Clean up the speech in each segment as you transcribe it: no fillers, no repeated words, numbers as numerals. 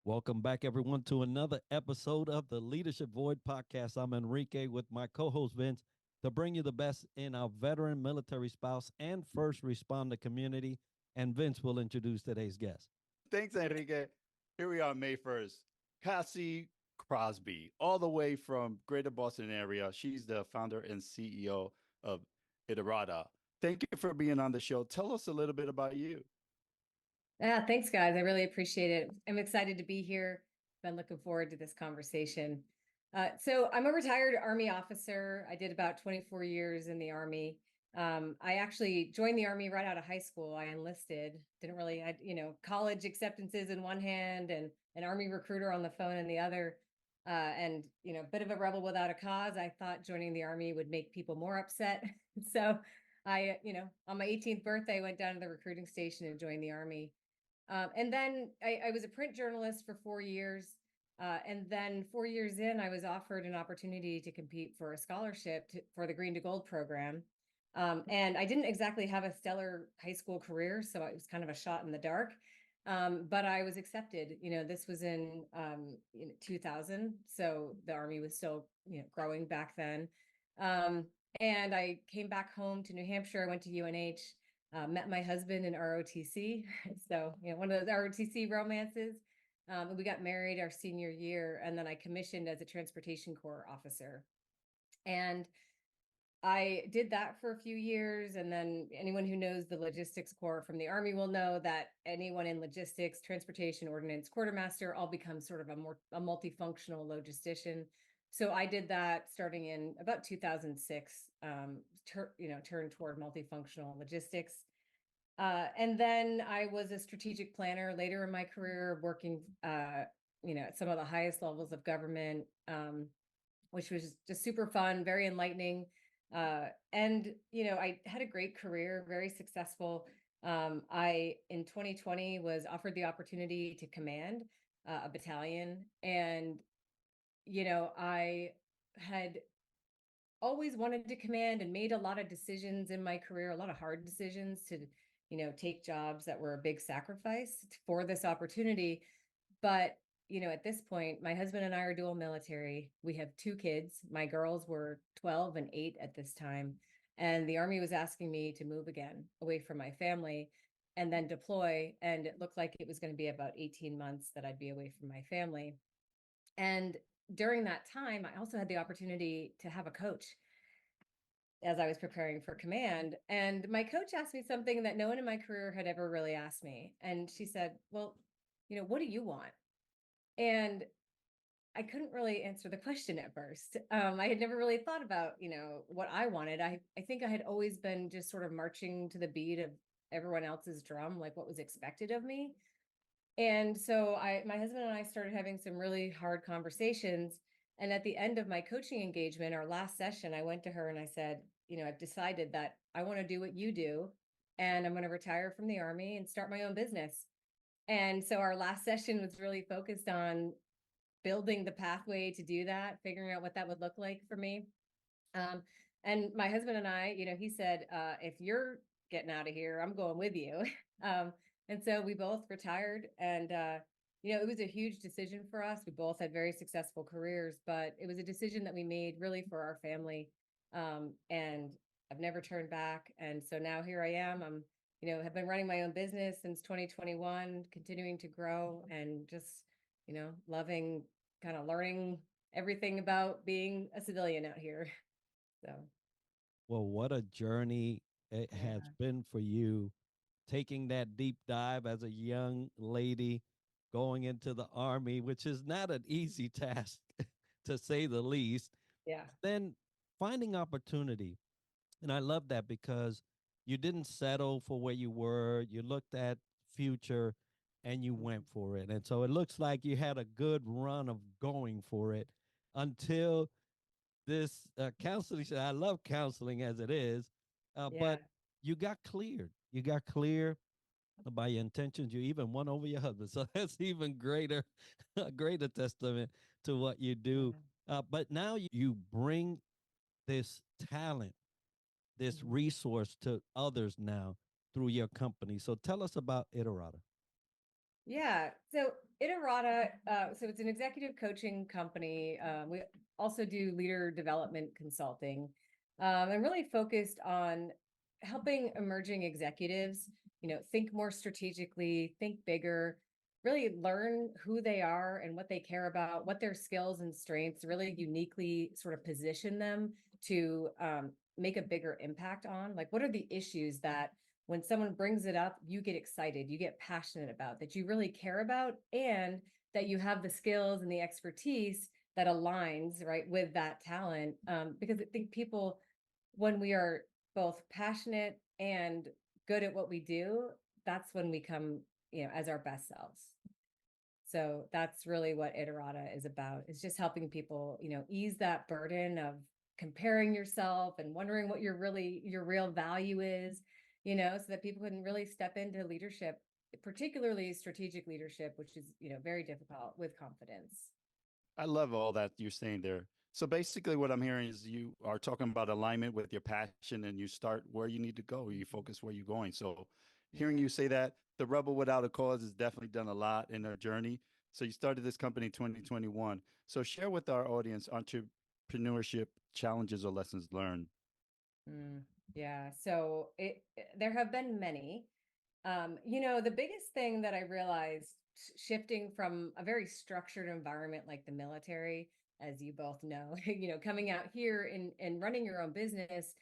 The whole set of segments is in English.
Welcome back, everyone, to another episode of the Leadership Void podcast. I'm Enrique with my co-host Vince to bring you the best in our veteran military spouse and first responder community. And Vince will introduce today's guest. Thanks, Enrique. Here we are, May 1st. Cassie Crosby, all the way from Greater Boston area. She's the founder and CEO of Iterata. Thank you for being on the show. Tell us a little bit about you. Yeah, thanks, guys. I really appreciate it. I'm excited to be here. Been looking forward to this conversation. So I'm a retired Army officer. I did about 24 years in the Army. I actually joined the Army right out of high school. I enlisted, didn't really, college acceptances in one hand and an Army recruiter on the phone in the other. A bit of a rebel without a cause. I thought joining the Army would make people more upset. So on my 18th birthday, I went down to the recruiting station and joined the Army. And then I was a print journalist for 4 years. And then 4 years in, I was offered an opportunity to compete for a scholarship for the Green to Gold program. And I didn't exactly have a stellar high school career, so it was kind of a shot in the dark. But I was accepted. This was in 2000, so the Army was still growing back then. And I came back home to New Hampshire. I went to UNH. Met my husband in ROTC. So, one of those ROTC romances. We got married our senior year, and then I commissioned as a Transportation Corps officer. And I did that for a few years. And then anyone who knows the Logistics Corps from the Army will know that anyone in logistics, transportation, ordnance, quartermaster all becomes sort of a multifunctional logistician. So I did that starting in about 2006, turned toward multifunctional logistics. And then I was a strategic planner later in my career, working, at some of the highest levels of government, which was just super fun, very enlightening. I had a great career, very successful. In 2020 was offered the opportunity to command a battalion. And I had always wanted to command and made a lot of decisions in my career, a lot of hard decisions to, take jobs that were a big sacrifice for this opportunity. But, at this point, my husband and I are dual military. We have 2 kids. My girls were 12 and 8 at this time. And the Army was asking me to move again away from my family and then deploy. And it looked like it was going to be about 18 months that I'd be away from my family. And during that time, I also had the opportunity to have a coach as I was preparing for command. And my coach asked me something that no one in my career had ever really asked me. And she said, well, what do you want? And I couldn't really answer the question at first. I had never really thought about, what I wanted. I think I had always been just sort of marching to the beat of everyone else's drum, like what was expected of me. And so my husband and I started having some really hard conversations. And at the end of my coaching engagement, our last session, I went to her and I said, I've decided that I want to do what you do, and I'm going to retire from the Army and start my own business. And so our last session was really focused on building the pathway to do that, figuring out what that would look like for me. And my husband and I, he said, if you're getting out of here, I'm going with you. And so we both retired, and, it was a huge decision for us. We both had very successful careers, but it was a decision that we made really for our family. And I've never turned back. And so now here I am. I'm, have been running my own business since 2021, continuing to grow and just, loving kind of learning everything about being a civilian out here. So. Well, what a journey it has been for you, taking that deep dive as a young lady, going into the Army, which is not an easy task, to say the least. Yeah. Then finding opportunity. And I love that because you didn't settle for where you were. You looked at future and you went for it. And so it looks like you had a good run of going for it until this counseling. I love counseling as it is, but you got cleared. You got clear by your intentions. You even won over your husband. So that's even greater, a greater testament to what you do. But now you bring this talent, this resource to others now through your company. So tell us about Iterata. Yeah. So Iterata, so it's an executive coaching company. We also do leader development consulting, and really focused on helping emerging executives, think more strategically, think bigger, really learn who they are and what they care about, what their skills and strengths really uniquely sort of position them to make a bigger impact on. Like, what are the issues that when someone brings it up, you get excited, you get passionate about, that you really care about, and that you have the skills and the expertise that aligns right with that talent. Because I think people, when we are both passionate and good at what we do, that's when we come, as our best selves. So that's really what Iterata is about, is just helping people, ease that burden of comparing yourself and wondering what your real value is, so that people can really step into leadership, particularly strategic leadership, which is, very difficult, with confidence. I love all that you're saying there. So basically what I'm hearing is you are talking about alignment with your passion and you start where you need to go. You focus where you're going. So hearing Yeah. you say that, the Rebel Without a Cause has definitely done a lot in their journey. So you started this company in 2021. So share with our audience entrepreneurship challenges or lessons learned. Yeah. So there have been many. The biggest thing that I realized shifting from a very structured environment like the military, as you both know, coming out here and running your own business,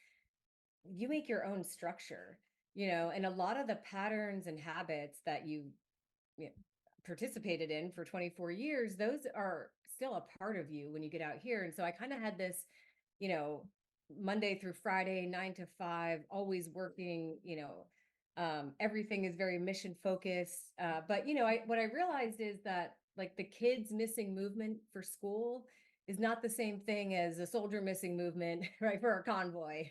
you make your own structure, and a lot of the patterns and habits that you know, participated in for 24 years, those are still a part of you when you get out here. And so I kind of had this, you know, Monday through Friday, 9 to 5, always working, everything is very mission focused. But, what I realized is that like the kids missing movement for school is not the same thing as a soldier missing movement, right, for a convoy.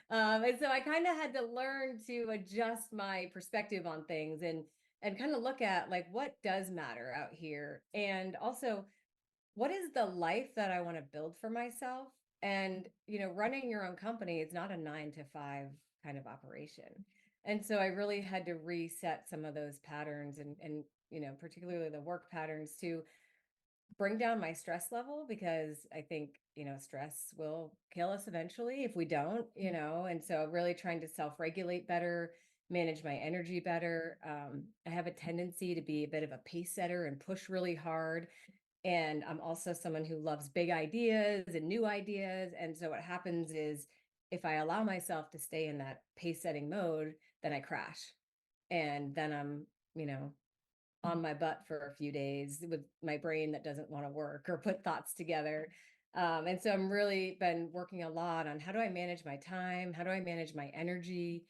And so I kind of had to learn to adjust my perspective on things and kind of look at like what does matter out here, and also what is the life that I want to build for myself. And running your own company is not a 9 to 5 kind of operation. And so I really had to reset some of those patterns, and particularly the work patterns, to bring down my stress level, because I think, stress will kill us eventually if we don't, and so really trying to self-regulate better, manage my energy better. I have a tendency to be a bit of a pace setter and push really hard. And I'm also someone who loves big ideas and new ideas. And so what happens is if I allow myself to stay in that pace setting mode, then I crash. And then I'm, on my butt for a few days with my brain that doesn't want to work or put thoughts together. And so I'm really been working a lot on how do I manage my time? How do I manage my energy?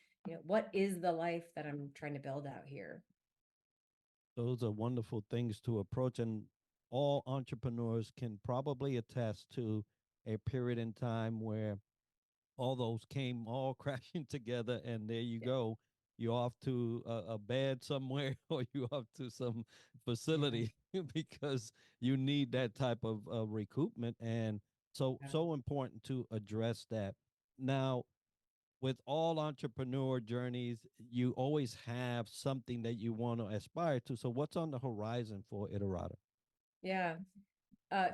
What is the life that I'm trying to build out here? Those are wonderful things to approach, and all entrepreneurs can probably attest to a period in time where all those came all crashing together, and there you Yeah. go. You're off to a bed somewhere, or you're off to some Yeah. facility because you need that type of recoupment. And Yeah. so important to address that. Now, with all entrepreneur journeys, you always have something that you want to aspire to. So, what's on the horizon for Iterata? Yeah.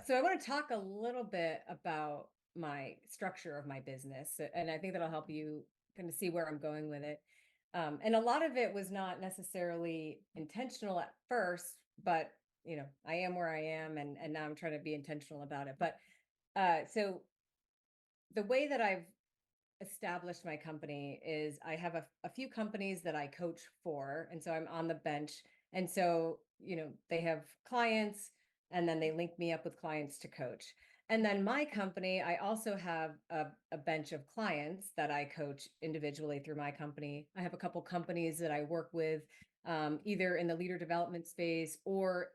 So I want to talk a little bit about my structure of my business, and I think that'll help you kind of see where I'm going with it. And a lot of it was not necessarily intentional at first, but I am where I am, and now I'm trying to be intentional about it. But so the way that I've established my company is I have a few companies that I coach for. And so I'm on the bench. And so, they have clients, and then they link me up with clients to coach. And then my company, I also have a bench of clients that I coach individually through my company. I have a couple companies that I work with, either in the leader development space, or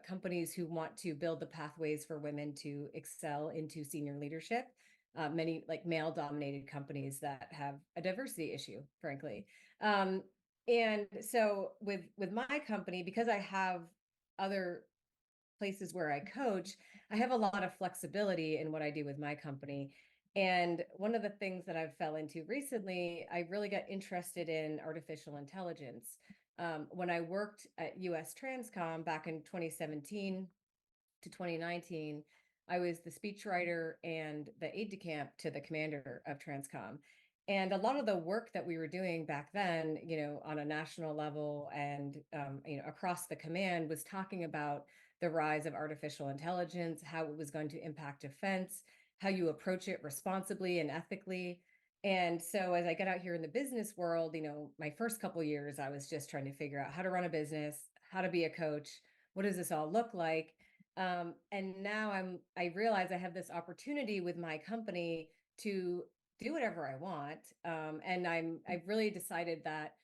companies who want to build the pathways for women to excel into senior leadership. Many like male dominated companies that have a diversity issue, frankly. And so with my company, because I have other places where I coach, I have a lot of flexibility in what I do with my company. And one of the things that I've fell into recently, I really got interested in artificial intelligence. When I worked at US Transcom back in 2017 to 2019, I was the speechwriter and the aide de camp to the commander of Transcom. And a lot of the work that we were doing back then, on a national level and, across the command was talking about the rise of artificial intelligence, how it was going to impact defense, how you approach it responsibly and ethically. And so as I get out here in the business world, my first couple of years, I was just trying to figure out how to run a business, how to be a coach. What does this all look like? And now I realize I have this opportunity with my company to do whatever I want. And I've really decided that,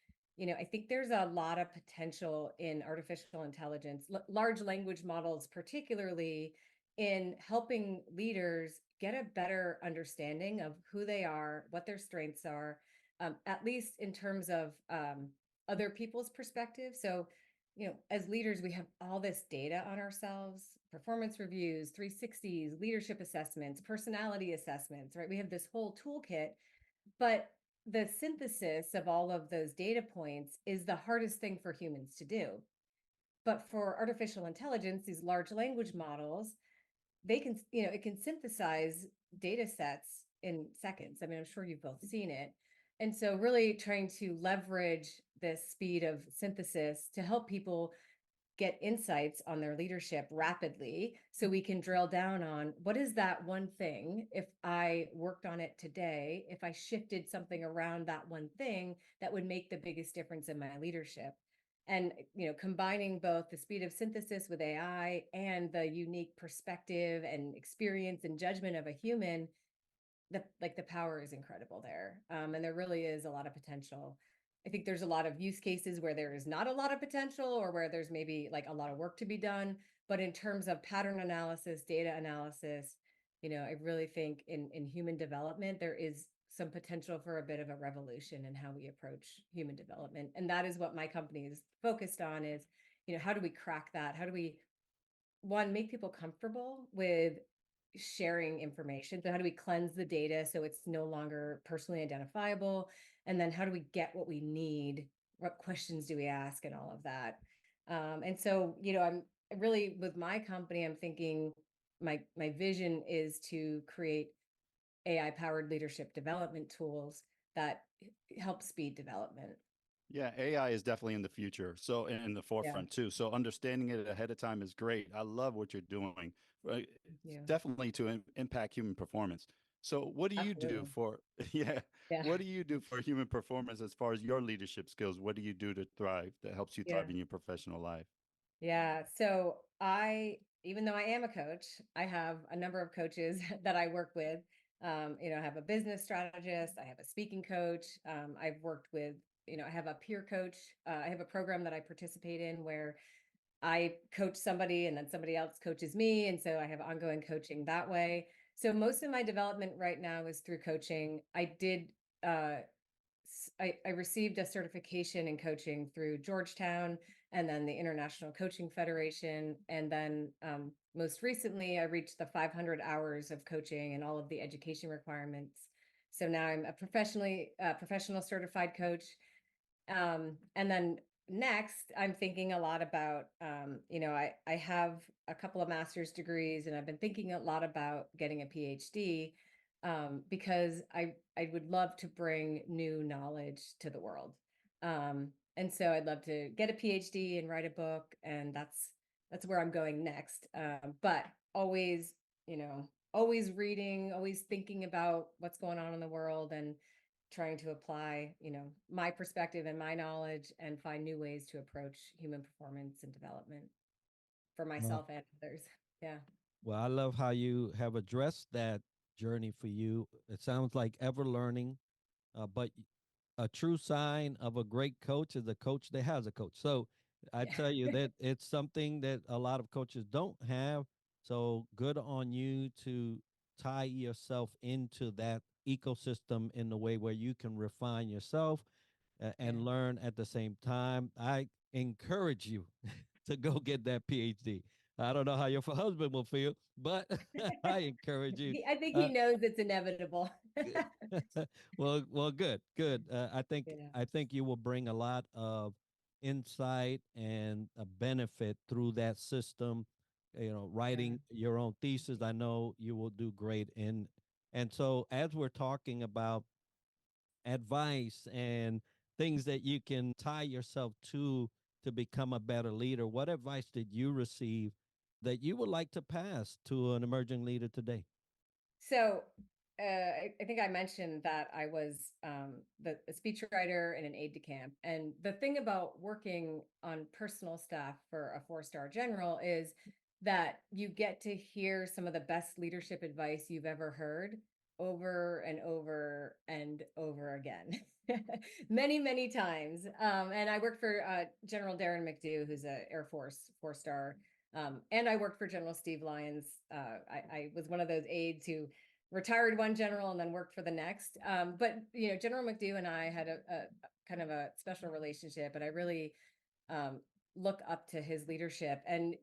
I think there's a lot of potential in artificial intelligence, large language models, particularly in helping leaders get a better understanding of who they are, what their strengths are, at least in terms of other people's perspective. So, as leaders, we have all this data on ourselves, performance reviews, 360s, leadership assessments, personality assessments, right? We have this whole toolkit, but the synthesis of all of those data points is the hardest thing for humans to do. But for artificial intelligence, these large language models, they can, it can synthesize data sets in seconds. I mean, I'm sure you've both seen it. And so really trying to leverage this speed of synthesis to help people get insights on their leadership rapidly so we can drill down on what is that one thing, if I worked on it today, if I shifted something around that one thing that would make the biggest difference in my leadership. And combining both the speed of synthesis with AI and the unique perspective and experience and judgment of a human, the power is incredible there. And there really is a lot of potential. I think there's a lot of use cases where there is not a lot of potential or where there's maybe like a lot of work to be done. But in terms of pattern analysis, data analysis, I really think in human development, there is some potential for a bit of a revolution in how we approach human development. And that is what my company is focused on is, how do we crack that? How do we, one, make people comfortable with sharing information? So how do we cleanse the data so it's no longer personally identifiable? And then how do we get what we need? What questions do we ask and all of that? And so, I'm really with my company, I'm thinking my vision is to create AI powered leadership development tools that help speed development. Yeah, AI is definitely in the future. So in the Yeah. forefront too. So understanding it ahead of time is great. I love what you're doing. Right? Yeah. Definitely to impact human performance. So what do you do Absolutely. for yeah, Yeah. what do you do for human performance as far as your leadership skills? What do you do to thrive that helps you Yeah. thrive in your professional life? Yeah. So even though I am a coach, I have a number of coaches that I work with. I have a business strategist, I have a speaking coach. I've worked with, I have a peer coach. I have a program that I participate in where I coach somebody and then somebody else coaches me. And so I have ongoing coaching that way. So most of my development right now is through coaching. Uh, I received a certification in coaching through Georgetown and then the International Coaching Federation. And then most recently, I reached the 500 hours of coaching and all of the education requirements. So now I'm a professional certified coach. And then next, I'm thinking a lot about, I have a couple of master's degrees and I've been thinking a lot about getting a PhD because I would love to bring new knowledge to the world. And so I'd love to get a PhD and write a book, and that's where I'm going next. But always, always reading, always thinking about what's going on in the world and trying to apply, my perspective and my knowledge and find new ways to approach human performance and development for Well, myself and others. Yeah. well, I love how you have addressed that journey for you. It sounds like ever learning, but a true sign of a great coach is a coach that has a coach. So I Yeah. tell you that it's something that a lot of coaches don't have. So good on you to tie yourself into that ecosystem in the way where you can refine yourself Yeah. and learn at the same time. I encourage you to go get that PhD. I don't know how your husband will feel, but I encourage you. I think he Uh, knows it's inevitable. well, good, good. Yeah. I think you will bring a lot of insight and a benefit through that system. Yeah. Writing your own thesis, I know you will do great in. And so, as we're talking about advice and things that you can tie yourself to become a better leader, what advice did you receive that you would like to pass to an emerging leader today? So I think I mentioned that I was a speechwriter and an aide de camp. And the thing about working on personal staff for a four-star general is that you get to hear some of the best leadership advice you've ever heard over and over and over again, many, many times. And I worked for General Darren McDew, who's an Air Force four-star. And I worked for General Steve Lyons. I was one of those aides who retired one general and then worked for the next. But General McDew and I had a kind of a special relationship, and I really look up to his leadership. And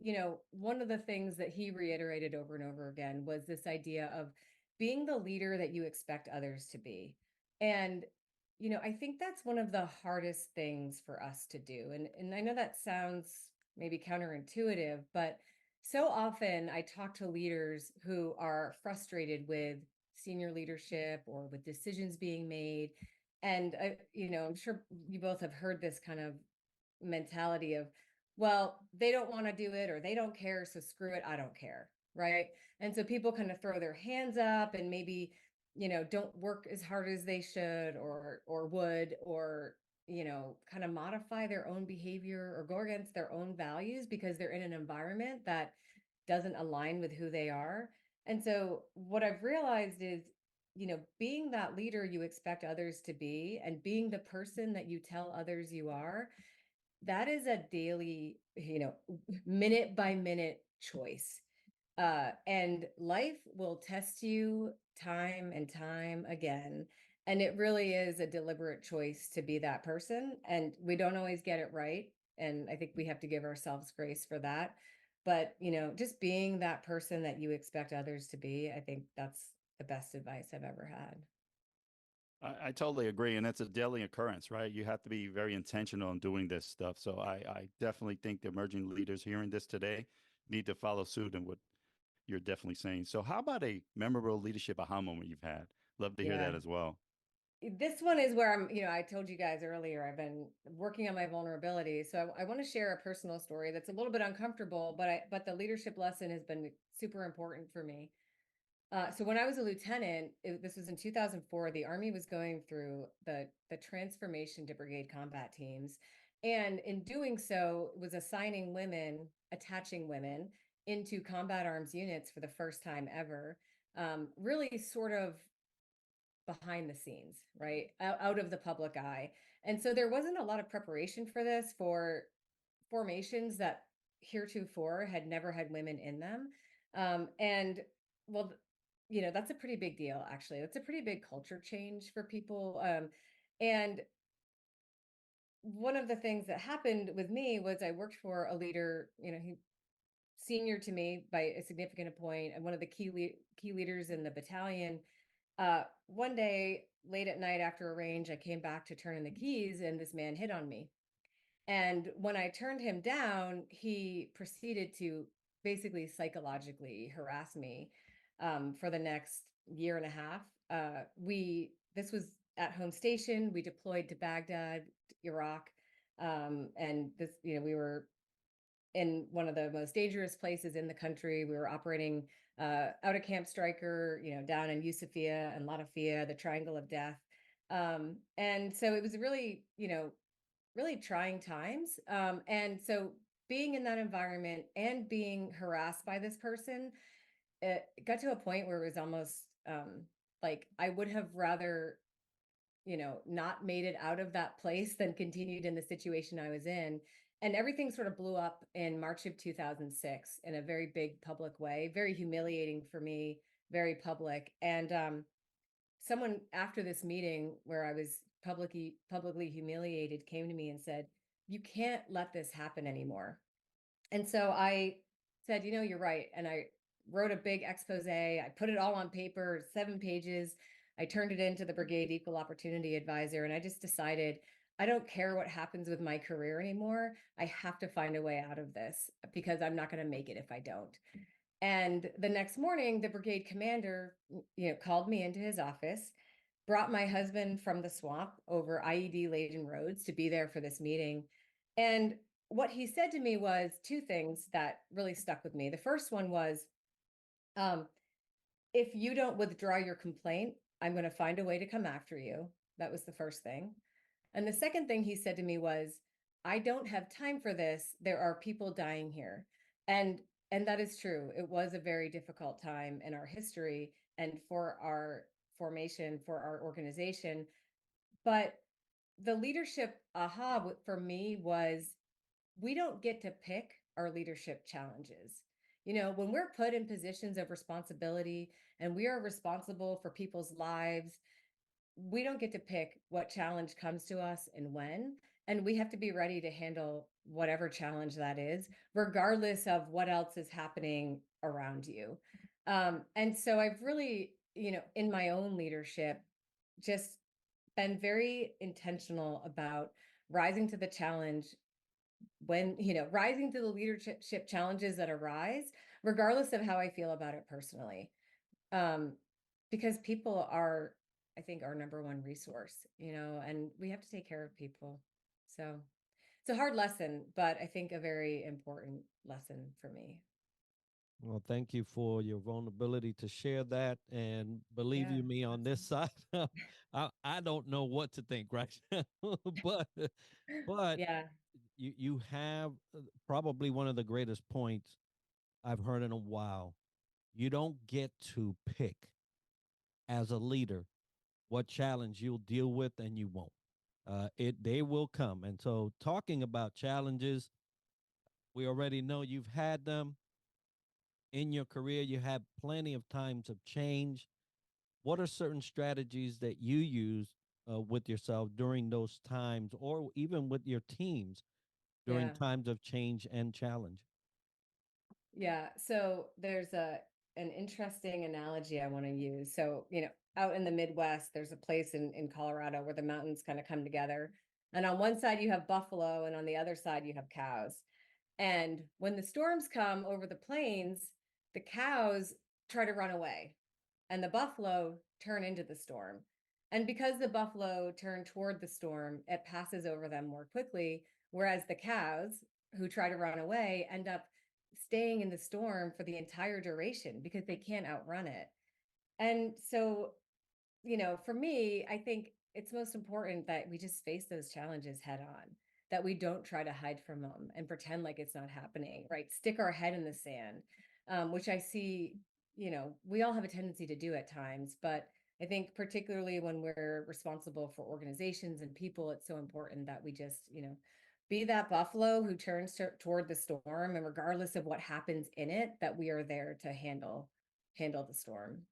one of the things that he reiterated over and over again was this idea of being the leader that you expect others to be. And I think that's one of the hardest things for us to do. And I know that sounds maybe counterintuitive, but so often I talk to leaders who are frustrated with senior leadership or with decisions being made. And I'm sure you both have heard this kind of mentality of, well, they don't want to do it or they don't care, so screw it, I don't care. Right. And so people kind of throw their hands up and maybe, don't work as hard as they should or would, or kind of modify their own behavior or go against their own values because they're in an environment that doesn't align with who they are. And so what I've realized is, being that leader you expect others to be and being the person that you tell others you are, that is a daily, minute by minute choice. And life will test you time and time again. And it really is a deliberate choice to be that person. And we don't always get it right. And I think we have to give ourselves grace for that. But, just being that person that you expect others to be, I think that's the best advice I've ever had. I totally agree. And it's a daily occurrence, right? You have to be very intentional in doing this stuff. So I definitely think the emerging leaders hearing this today need to follow suit in what you're definitely saying. So how about a memorable leadership aha moment you've had? Love to hear Yeah. that as well. This one is where I told you guys earlier, I've been working on my vulnerability. So I want to share a personal story that's a little bit uncomfortable, but the leadership lesson has been super important for me. So when I was a lieutenant, this was in 2004, the Army was going through the transformation to brigade combat teams. And in doing so, was attaching women into combat arms units for the first time ever. Really sort of behind the scenes, right? Out of the public eye. And so there wasn't a lot of preparation for this for formations that heretofore had never had women in them. And well, that's a pretty big deal, actually. That's a pretty big culture change for people. And one of the things that happened with me was I worked for a leader, he senior to me by a significant point, and one of the key leaders in the battalion. One day late at night after a range, I came back to turn in the keys and this man hit on me. And when I turned him down, he proceeded to basically psychologically harass me for the next year and a half. This was at home station. We deployed to Baghdad, Iraq, and this, we were in one of the most dangerous places in the country. We were operating out of Camp Stryker, down in Yusufia and Latifia, the Triangle of Death. And so it was really, really trying times. And so being in that environment and being harassed by this person, it got to a point where it was almost like I would have rather, not made it out of that place than continued in the situation I was in. And everything sort of blew up in March of 2006 in a very big public way, very humiliating for me, very public. And someone after this meeting where I was publicly humiliated came to me and said, "You can't let this happen anymore." And so I said, "You're right." And I wrote a big expose. I put it all on paper, 7 pages. I turned it into the Brigade Equal Opportunity Advisor. And I just decided I don't care what happens with my career anymore. I have to find a way out of this because I'm not going to make it if I don't. And the next morning, the brigade commander, called me into his office, brought my husband from the swamp over IED laden roads to be there for this meeting. And what he said to me was two things that really stuck with me. The first one was, if you don't withdraw your complaint, I'm going to find a way to come after you. That was the first thing. And the second thing he said to me was, I don't have time for this. There are people dying here. And that is true. It was a very difficult time in our history and for our formation, for our organization. But the leadership aha for me was, we don't get to pick our leadership challenges. When we're put in positions of responsibility and we are responsible for people's lives, we don't get to pick what challenge comes to us and when. And we have to be ready to handle whatever challenge that is, regardless of what else is happening around you. And so I've really, in my own leadership, just been very intentional about rising to the challenge when, rising to the leadership challenges that arise, regardless of how I feel about it personally. Um, because people are, I think, our number one resource, and we have to take care of people. So it's a hard lesson, but I think a very important lesson for me. Well, thank you for your vulnerability to share that. And believe Yeah, you me, on this side, I don't know what to think right now, but but yeah, you have probably one of the greatest points I've heard in a while. You don't get to pick as a leader what challenge you'll deal with and you won't. They will come. And so, talking about challenges, we already know you've had them in your career. You have plenty of times of change. What are certain strategies that you use with yourself during those times, or even with your teams during yeah. times of change and challenge? Yeah. So there's an interesting analogy I want to use. So, out in the Midwest, there's a place in Colorado where the mountains kind of come together. And on one side you have buffalo, and on the other side you have cows. And when the storms come over the plains, the cows try to run away and the buffalo turn into the storm. And because the buffalo turn toward the storm, it passes over them more quickly. Whereas the cows who try to run away end up staying in the storm for the entire duration because they can't outrun it. And so, for me, I think it's most important that we just face those challenges head on, that we don't try to hide from them and pretend like it's not happening, right? Stick our head in the sand, which I see, we all have a tendency to do at times, but I think particularly when we're responsible for organizations and people, it's so important that we just, be that buffalo who turns toward the storm, and regardless of what happens in it, that we are there to handle the storm.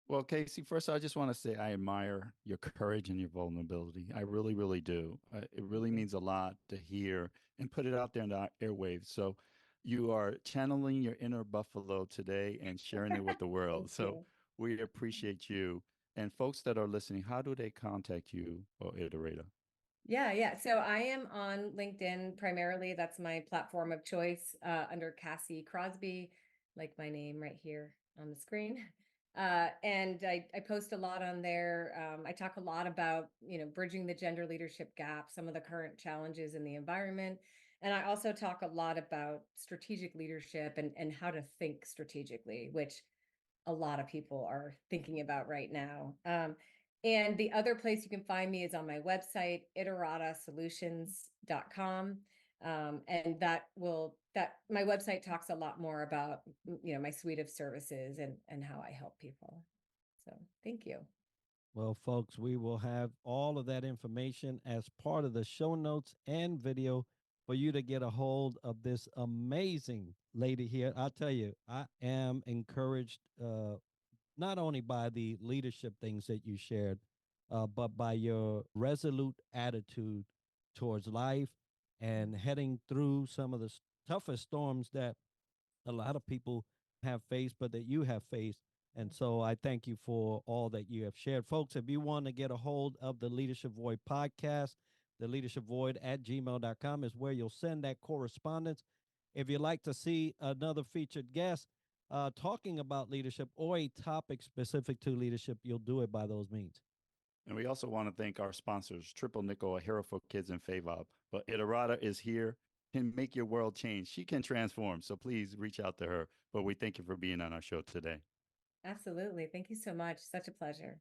Well, Casey, first, I just want to say I admire your courage and your vulnerability. I really, really do. It Thank really you. means a lot to hear and put it out there in the airwaves. So you are channeling your inner buffalo today and sharing it with the Thank world. So you. we appreciate you. And folks that are listening, how do they contact you or Iterata? Yeah. So I am on LinkedIn primarily. That's my platform of choice, under Cassie Crosby, like my name right here on the screen. And I post a lot on there. I talk a lot about, bridging the gender leadership gap, some of the current challenges in the environment. And I also talk a lot about strategic leadership and how to think strategically, which a lot of people are thinking about right now. And the other place you can find me is on my website, iteratasolutions.com. And that my website talks a lot more about, my suite of services and how I help people. So thank you. Well, folks, we will have all of that information as part of the show notes and video for you to get a hold of this amazing lady here. I'll tell you, I am encouraged not only by the leadership things that you shared, but by your resolute attitude towards life and heading through some of the toughest storms that a lot of people have faced, but that you have faced. And so I thank you for all that you have shared. Folks, if you want to get a hold of the Leadership Void podcast, theleadershipvoid@gmail.com is where you'll send that correspondence. If you'd like to see another featured guest talking about leadership or a topic specific to leadership, you'll do it by those means. And we also want to thank our sponsors, Triple Nickel, a hero for kids, and FAVOB. But Iterata is here, can make your world change. She can transform. So please reach out to her. But we thank you for being on our show today. Absolutely. Thank you so much. Such a pleasure.